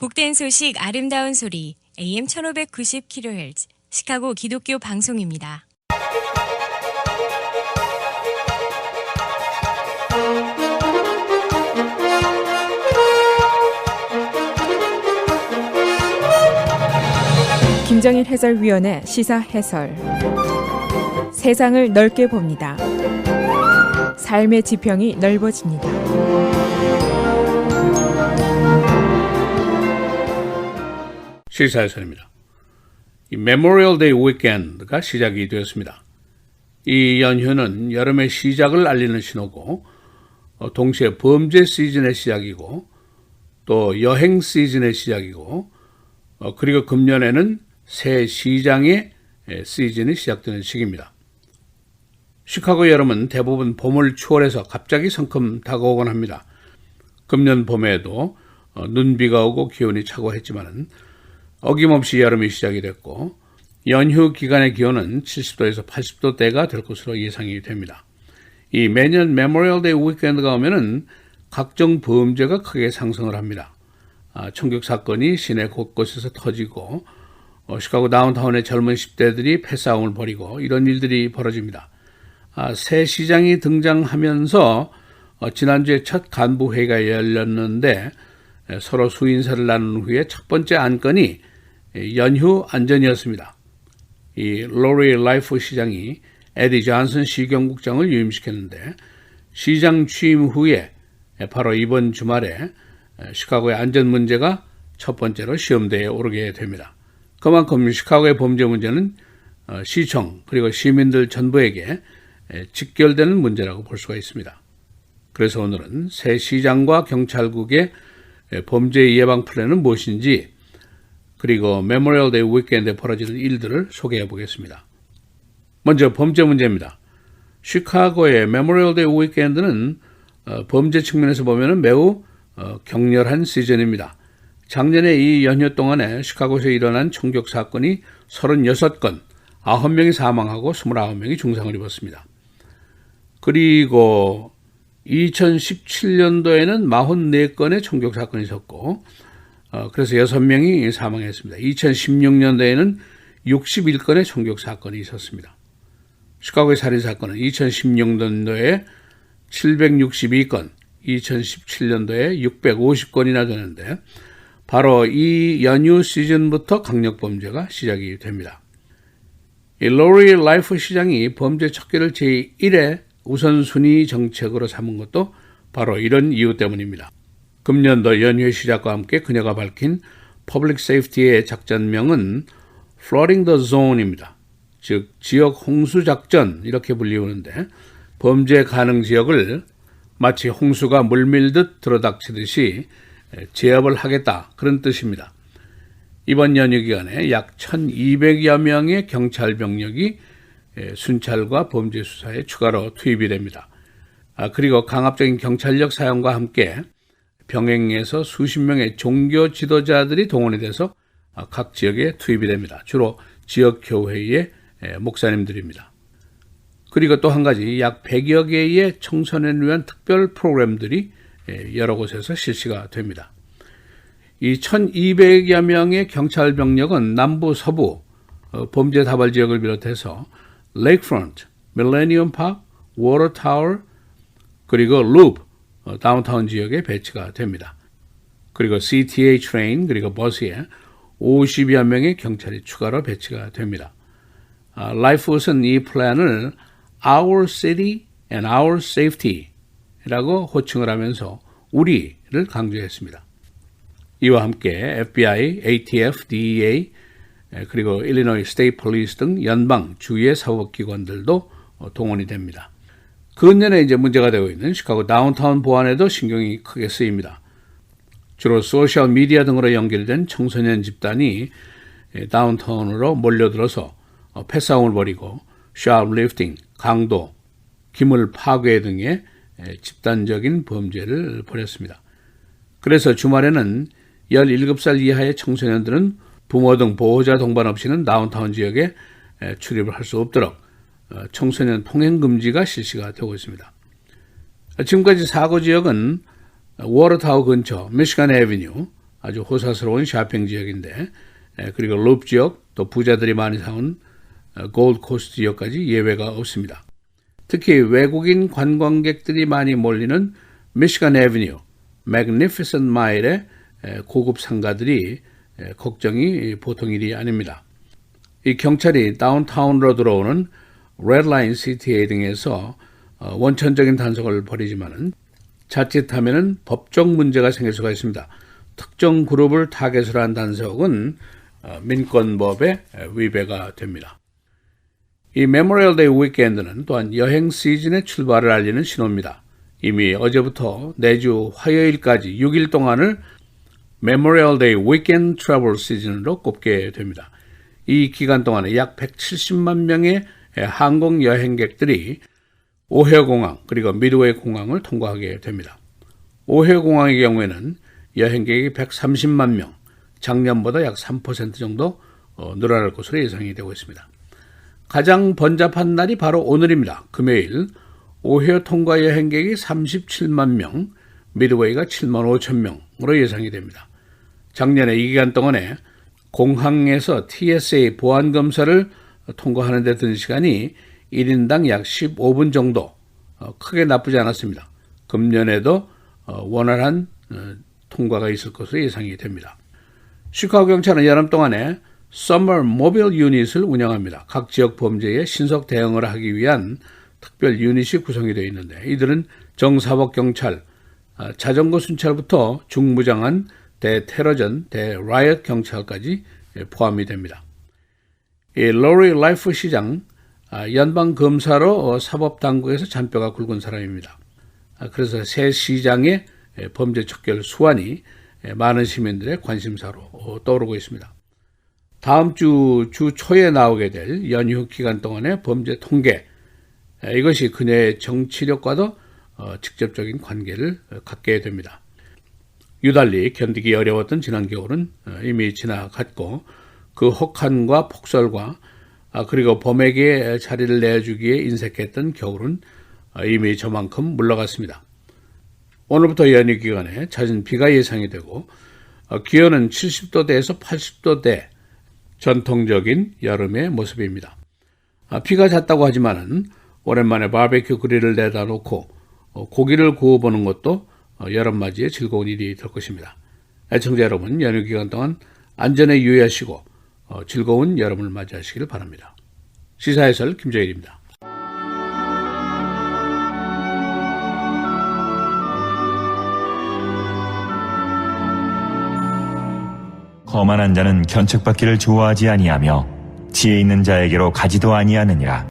복된 소식 아름다운 소리 AM 1590kHz 시카고 기독교 방송입니다. 김정일 해설위원의 시사 해설. 세상을 넓게 봅니다. 삶의 지평이 넓어집니다. 시사 해설입니다. 이 메모리얼 데이 위켄드가 시작이 되었습니다. 이 연휴는 여름의 시작을 알리는 신호고 동시에 범죄 시즌의 시작이고 또 여행 시즌의 시작이고 그리고 금년에는 새 시장의 시즌이 시작되는 시기입니다. 시카고 여름은 대부분 봄을 추월해서 갑자기 성큼 다가오곤 합니다. 금년 봄에도 눈비가 오고 기온이 차고 했지만은 어김없이 여름이 시작이 됐고 연휴 기간의 기온은 70도에서 80도대가 될 것으로 예상이 됩니다. 이 매년 메모리얼 데이 위켄드가 오면은 각종 범죄가 크게 상승을 합니다. 총격 사건이 시내 곳곳에서 터지고 시카고 다운타운의 젊은 10대들이 패싸움을 벌이고 이런 일들이 벌어집니다. 새 시장이 등장하면서 지난주에 첫 간부회의가 열렸는데 서로 수인사를 나눈 후에 첫 번째 안건이 연휴 안전이었습니다. 이 로리 라이프 시장이 에디 존슨 시경국장을 유임시켰는데 시장 취임 후에 바로 이번 주말에 시카고의 안전 문제가 첫 번째로 시험대에 오르게 됩니다. 그만큼 시카고의 범죄 문제는 시청 그리고 시민들 전부에게 직결되는 문제라고 볼 수가 있습니다. 그래서 오늘은 새 시장과 경찰국의 범죄 예방 플랜은 무엇인지 그리고 메모리얼 데이 위켄드에 벌어지는 일들을 소개해 보겠습니다. 먼저 범죄 문제입니다. 시카고의 메모리얼 데이 위켄드는 범죄 측면에서 보면 매우 격렬한 시즌입니다. 작년에 이 연휴 동안에 시카고에서 일어난 총격 사건이 36건, 9명이 사망하고 29명이 중상을 입었습니다. 그리고 2017년도에는 44건의 총격 사건이 있었고 그래서 6명이 사망했습니다. 2016년도에는 61건의 총격 사건이 있었습니다. 시카고의 살인사건은 2016년도에 762건, 2017년도에 650건이나 되는데 바로 이 연휴 시즌부터 강력범죄가 시작이 됩니다. 이 로리 라이프 시장이 범죄 척결을 제1의 우선순위 정책으로 삼은 것도 바로 이런 이유 때문입니다. 금년도 연휴 시작과 함께 그녀가 밝힌 퍼블릭 세이프티의 작전명은 Flooding the Zone입니다. 즉 지역 홍수 작전 이렇게 불리우는데 범죄 가능 지역을 마치 홍수가 물밀듯 들어닥치듯이 제압을 하겠다 그런 뜻입니다. 이번 연휴 기간에 약 1200여 명의 경찰 병력이 순찰과 범죄 수사에 추가로 투입이 됩니다. 그리고 강압적인 경찰력 사용과 함께 병행에서 수십 명의 종교 지도자들이 동원이 돼서 각 지역에 투입이 됩니다. 주로 지역교회의 목사님들입니다. 그리고 또 한 가지 약 100여 개의 청소년을 위한 특별 프로그램들이 여러 곳에서 실시가 됩니다. 이 1200여 명의 경찰 병력은 남부, 서부 범죄 다발 지역을 비롯해서 레이크프런트, 밀레니엄 파크, 워터타워 그리고 루프 다운타운 지역에 배치가 됩니다. 그리고 CTA 트레인 그리고 버스에 50여 명의 경찰이 추가로 배치가 됩니다. 라이프우스는 이 플랜을 Our City and Our Safety라고 호칭을 하면서 우리를 강조했습니다. 이와 함께 FBI, ATF, DEA 그리고 일리노이 스테이트 폴리스 등 연방 주의 사법기관들도 동원이 됩니다. 근년에 이제 문제가 되고 있는 시카고 다운타운 보안에도 신경이 크게 쓰입니다. 주로 소셜 미디어 등으로 연결된 청소년 집단이 다운타운으로 몰려들어서 패싸움을 벌이고 쇼플리프팅, 강도, 기물 파괴 등의 집단적인 범죄를 벌였습니다. 그래서 주말에는 17살 이하의 청소년들은 부모 등 보호자 동반 없이는 다운타운 지역에 출입을 할 수 없도록 청소년 통행 금지가 실시가 되고 있습니다. 지금까지 사고 지역은 워터타워 근처 미시간 애비뉴, 아주 호사스러운 쇼핑 지역인데, 그리고 룹 지역, 또 부자들이 많이 사는 골드 코스트 지역까지 예외가 없습니다. 특히 외국인 관광객들이 많이 몰리는 미시간 애비뉴, 매그니피센트 마일의 고급 상가들이 걱정이 보통 일이 아닙니다. 이 경찰이 다운타운으로 들어오는 레드라인 CTA 등에서 원천적인 단속을 벌이지만은 자칫하면은 법적 문제가 생길 수가 있습니다. 특정 그룹을 타겟으로 한 단속은 민권법에 위배가 됩니다. 이 메모리얼 데이 위켄드는 또한 여행 시즌의 출발을 알리는 신호입니다. 이미 어제부터 내주 화요일까지 6일 동안을 메모리얼 데이 위켄드 트래블 시즌으로 꼽게 됩니다. 이 기간 동안에 약 170만 명의 항공 여행객들이 오헤어 공항 그리고 미드웨이 공항을 통과하게 됩니다. 오헤어 공항의 경우에는 여행객이 130만 명, 작년보다 약 3% 정도 늘어날 것으로 예상이 되고 있습니다. 가장 번잡한 날이 바로 오늘입니다. 금요일 오헤어 통과 여행객이 37만 명, 미드웨이가 7만 5천 명으로 예상이 됩니다. 작년에 이 기간 동안에 공항에서 TSA 보안검사를 통과하는 데 든 시간이 1인당 약 15분 정도, 크게 나쁘지 않았습니다. 금년에도 원활한 통과가 있을 것으로 예상이 됩니다. 시카고 경찰은 여름 동안에 Summer Mobile Unit을 운영합니다. 각 지역 범죄에 신속 대응을 하기 위한 특별 유닛이 구성이 되어 있는데 이들은 정사법 경찰, 자전거 순찰부터 중무장한 대테러전, 대라이엇 경찰까지 포함이 됩니다. 이 로리 라이프 시장, 연방 검사로 사법당국에서 잔뼈가 굵은 사람입니다. 그래서 새 시장의 범죄 척결 수완이 많은 시민들의 관심사로 떠오르고 있습니다. 다음 주 초에 나오게 될 연휴 기간 동안의 범죄 통계, 이것이 그녀의 정치력과도 직접적인 관계를 갖게 됩니다. 유달리 견디기 어려웠던 지난 겨울은 이미 지나갔고 그 혹한과 폭설과 그리고 범에게 자리를 내주기에 인색했던 겨울은 이미 저만큼 물러갔습니다. 오늘부터 연휴 기간에 잦은 비가 예상이 되고 기온은 70도대에서 80도대, 전통적인 여름의 모습입니다. 비가 잦다고 하지만은 오랜만에 바베큐 그릴을 내다 놓고 고기를 구워보는 것도 여름맞이의 즐거운 일이 될 것입니다. 애청자 여러분, 연휴 기간 동안 안전에 유의하시고 즐거운 여름을 맞이하시길 바랍니다. 시사해설 김정일입니다. 거만한 자는 견책받기를 좋아하지 아니하며 지혜 있는 자에게로 가지도 아니하느니라.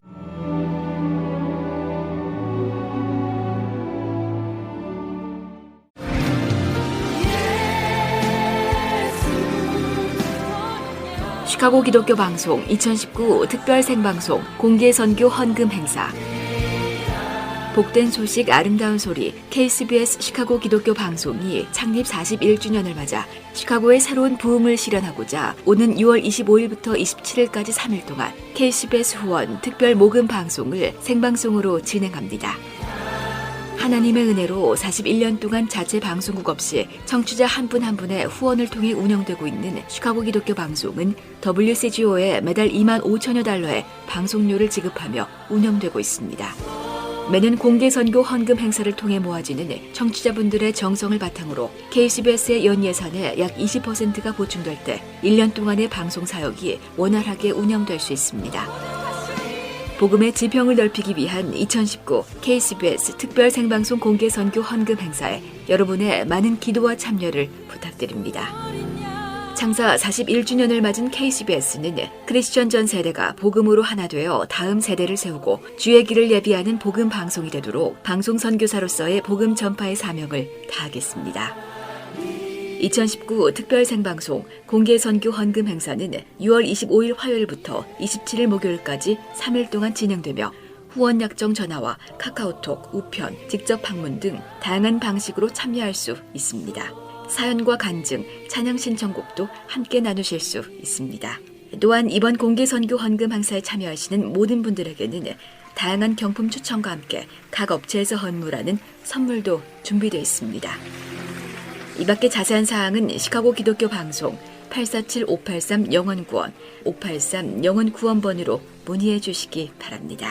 시카고 기독교 방송 2019 특별 생방송 공개 선교 헌금 행사. 복된 소식 아름다운 소리 KCBS 시카고 기독교 방송이 창립 41주년을 맞아 시카고의 새로운 부흥을 실현하고자 오는 6월 25일부터 27일까지 3일 동안 KCBS 후원 특별 모금 방송을 생방송으로 진행합니다. 하나님의 은혜로 41년 동안 자체 방송국 없이 청취자 한 분 한 분의 후원을 통해 운영되고 있는 시카고 기독교 방송은 WCGO에 매달 2만 5천여 달러의 방송료를 지급하며 운영되고 있습니다. 매년 공개 선교 헌금 행사를 통해 모아지는 청취자분들의 정성을 바탕으로 KCBS의 연예산의 약 20%가 보충될 때 1년 동안의 방송 사역이 원활하게 운영될 수 있습니다. 복음의 지평을 넓히기 위한 2019 KCBS 특별 생방송 공개 선교 헌금 행사에 여러분의 많은 기도와 참여를 부탁드립니다. 창사 41주년을 맞은 KCBS는 크리스천 전 세대가 복음으로 하나 되어 다음 세대를 세우고 주의 길을 예비하는 복음 방송이 되도록 방송 선교사로서의 복음 전파의 사명을 다하겠습니다. 2019 특별 생방송 공개 선교 헌금 행사는 6월 25일 화요일부터 27일 목요일까지 3일 동안 진행되며 후원 약정 전화와 카카오톡, 우편, 직접 방문 등 다양한 방식으로 참여할 수 있습니다. 사연과 간증, 찬양 신청곡도 함께 나누실 수 있습니다. 또한 이번 공개 선교 헌금 행사에 참여하시는 모든 분들에게는 다양한 경품 추첨과 함께 각 업체에서 헌물하는 선물도 준비되어 있습니다. 이 밖에 자세한 사항은 시카고 기독교 방송 847-583-0191, 583-0191번으로 문의해 주시기 바랍니다.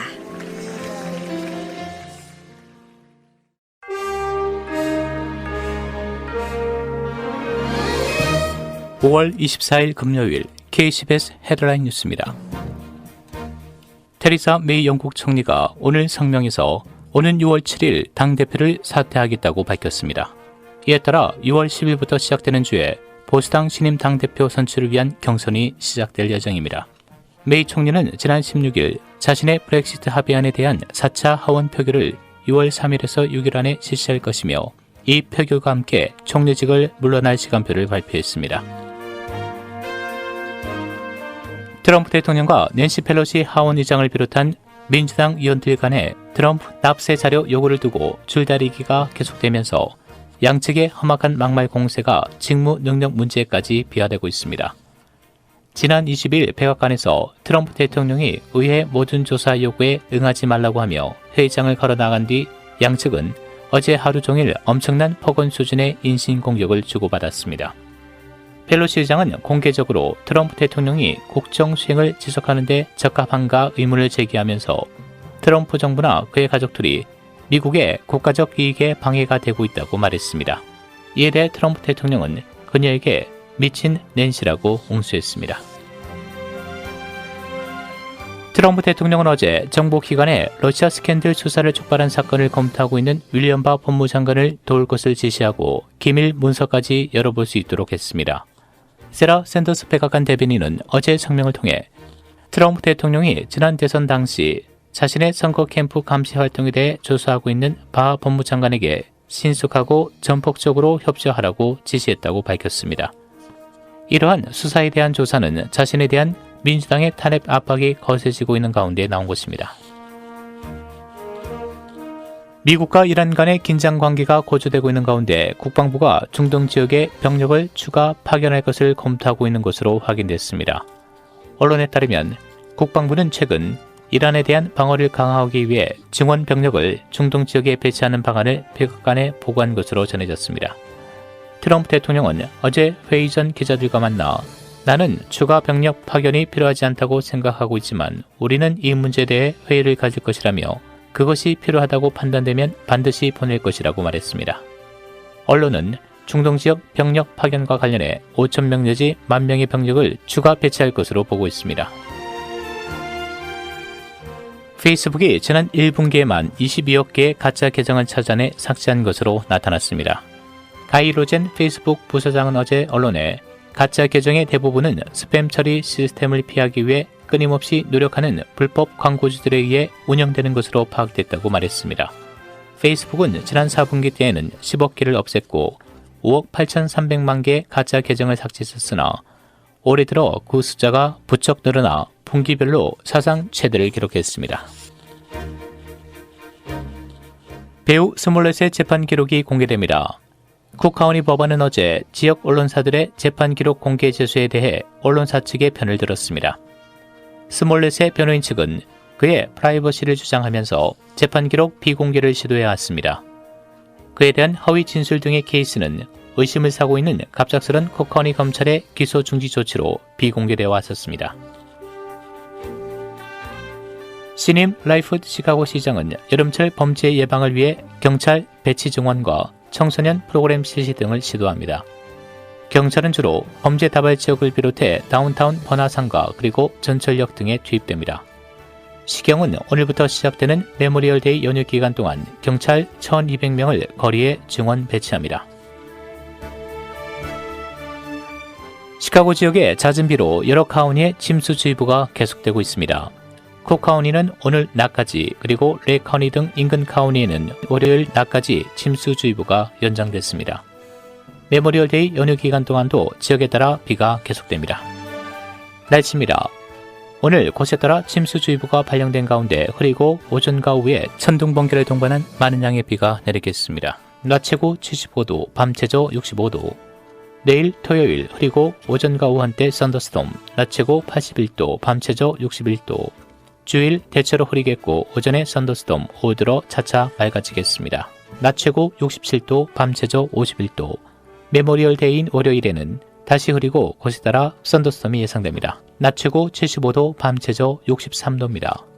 (5월 24일) 금요일 KCBS 헤드라인 뉴스입니다. 테리사 메이 영국 총리가 오늘 성명에서 오는 6월 7일 당대표를 사퇴하겠다고 밝혔습니다. 이에 따라 6월 10일부터 시작되는 주에 보수당 신임 당대표 선출을 위한 경선이 시작될 예정입니다. 메이 총리는 지난 16일 자신의 브렉시트 합의안에 대한 4차 하원 표결을 6월 3일에서 6일 안에 실시할 것이며 이 표결과 함께 총리직을 물러날 시간표를 발표했습니다. 트럼프 대통령과 낸시 펠로시 하원 의장을 비롯한 민주당 의원들 간의 트럼프 납세 자료 요구를 두고 줄다리기가 계속되면서 양측의 험악한 막말 공세가 직무 능력 문제까지 비화되고 있습니다. 지난 20일 백악관에서 트럼프 대통령이 의회 모든 조사 요구에 응하지 말라고 하며 회의장을 걸어 나간 뒤 양측은 어제 하루 종일 엄청난 폭언 수준의 인신공격을 주고받았습니다. 펠로시 의장은 공개적으로 트럼프 대통령이 국정 수행을 지속하는 데 적합한가 의문을 제기하면서 트럼프 정부나 그의 가족들이 미국의 국가적 이익에 방해가 되고 있다고 말했습니다. 이에 대해 트럼프 대통령은 그녀에게 미친 낸시라고 옹수했습니다. 트럼프 대통령은 어제 정보기관에 러시아 스캔들 수사를 촉발한 사건을 검토하고 있는 윌리엄 바 법무장관을 도울 것을 지시하고 기밀 문서까지 열어볼 수 있도록 했습니다. 세라 샌더스 백악관 대변인은 어제 성명을 통해 트럼프 대통령이 지난 대선 당시 자신의 선거 캠프 감시 활동에 대해 조사하고 있는 바 법무장관에게 신속하고 전폭적으로 협조하라고 지시했다고 밝혔습니다. 이러한 수사에 대한 조사는 자신에 대한 민주당의 탄핵 압박이 거세지고 있는 가운데 나온 것입니다. 미국과 이란 간의 긴장 관계가 고조되고 있는 가운데 국방부가 중동 지역에 병력을 추가 파견할 것을 검토하고 있는 것으로 확인됐습니다. 언론에 따르면 국방부는 최근 이란에 대한 방어를 강화하기 위해 증원 병력을 중동 지역에 배치하는 방안을 백악관에 보고한 것으로 전해졌습니다. 트럼프 대통령은 어제 회의 전 기자들과 만나 나는 추가 병력 파견이 필요하지 않다고 생각하고 있지만 우리는 이 문제에 대해 회의를 가질 것이라며 그것이 필요하다고 판단되면 반드시 보낼 것이라고 말했습니다. 언론은 중동 지역 병력 파견과 관련해 5,000명 내지 10,000명의 병력을 추가 배치할 것으로 보고 있습니다. 페이스북이 지난 1분기에만 22억 개의 가짜 계정을 찾아내 삭제한 것으로 나타났습니다. 가이 로젠 페이스북 부사장은 어제 언론에 가짜 계정의 대부분은 스팸 처리 시스템을 피하기 위해 끊임없이 노력하는 불법 광고주들에 의해 운영되는 것으로 파악됐다고 말했습니다. 페이스북은 지난 4분기 때에는 10억 개를 없앴고 5억 8,300만 개의 가짜 계정을 삭제했으나 올해 들어 그 숫자가 부쩍 늘어나 분기별로 사상 최대를 기록했습니다. 배우 스몰렛의 재판 기록이 공개됩니다. 쿡카운티 법원은 어제 지역 언론사들의 재판 기록 공개 제소에 대해 언론사 측의 편을 들었습니다. 스몰렛의 변호인 측은 그의 프라이버시를 주장하면서 재판 기록 비공개를 시도해왔습니다. 그에 대한 허위 진술 등의 케이스는 의심을 사고 있는 갑작스런 쿡카운티 검찰의 기소 중지 조치로 비공개되어 왔었습니다. 신임 라이프드 시카고 시장은 여름철 범죄 예방을 위해 경찰 배치 증원과 청소년 프로그램 실시 등을 시도합니다. 경찰은 주로 범죄 다발 지역을 비롯해 다운타운 번화상가 그리고 전철역 등에 투입됩니다. 시경은 오늘부터 시작되는 메모리얼데이 연휴 기간 동안 경찰 1,200명을 거리에 증원 배치합니다. 시카고 지역의 잦은 비로 여러 카운티의 침수주의보가 계속되고 있습니다. 쿡 카운티는 오늘 낮까지 그리고 레 카운티 등 인근 카운티에는 월요일 낮까지 침수주의보가 연장됐습니다. 메모리얼데이 연휴 기간 동안도 지역에 따라 비가 계속됩니다. 날씨입니다. 오늘 곳에 따라 침수주의보가 발령된 가운데 흐리고 오전과 오후에 천둥 번개를 동반한 많은 양의 비가 내리겠습니다. 낮 최고 75도, 밤 최저 65도. 내일 토요일 흐리고 오전과 오후 한때 썬더스톰, 낮 최고 81도, 밤 최저 61도. 주일 대체로 흐리겠고 오전에 썬더스톰, 오후 들어 차차 맑아지겠습니다. 낮 최고 67도, 밤 최저 51도. 메모리얼 데이인 월요일에는 다시 흐리고 곳에 따라 썬더스톰이 예상됩니다. 낮 최고 75도, 밤 최저 63도입니다.